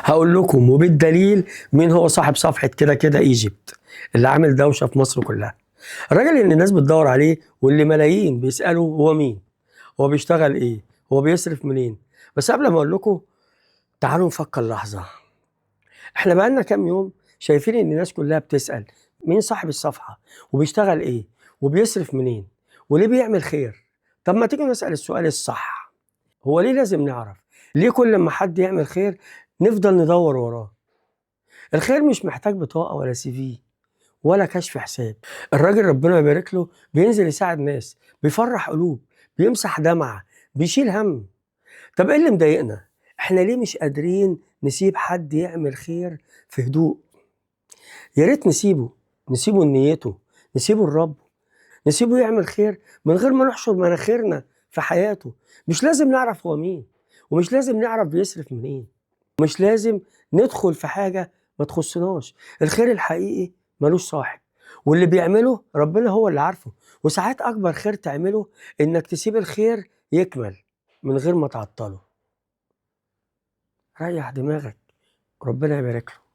هقول لكم وبالدليل مين هو صاحب صفحة كده كده ايجيبت اللي عامل دوشة في مصر كلها. الراجل اللي الناس بتدور عليه واللي ملايين بيسألوا هو مين، هو بيشتغل ايه، هو بيصرف منين. بس قبل ما اقول لكم تعالوا نفكر لحظة. احنا بقالنا كام يوم شايفين ان الناس كلها بتسأل مين صاحب الصفحة وبيشتغل ايه وبيصرف منين وليه بيعمل خير. طب ما تيجي نسأل السؤال الصح، هو ليه لازم نعرف؟ ليه كل ما حد يعمل خير نفضل ندور وراه؟ الخير مش محتاج بطاقة ولا سي في ولا كشف حساب. الراجل ربنا يبارك له بينزل يساعد ناس، بيفرح قلوب، بيمسح دمعة، بيشيل هم. طب ايه اللي مضايقنا؟ احنا ليه مش قادرين نسيب حد يعمل خير في هدوء؟ يا ريت نسيبه لنيته، نسيبه الرب، نسيبه يعمل خير من غير ما نحشر مناخيرنا في حياته. مش لازم نعرف هو مين، ومش لازم نعرف بيصرف منين، مش لازم ندخل في حاجة ما تخصناش. الخير الحقيقي ملوش صاحب، واللي بيعمله ربنا هو اللي عارفه. وساعات أكبر خير تعمله إنك تسيب الخير يكمل من غير ما تعطله. ريح دماغك، ربنا يبارك له.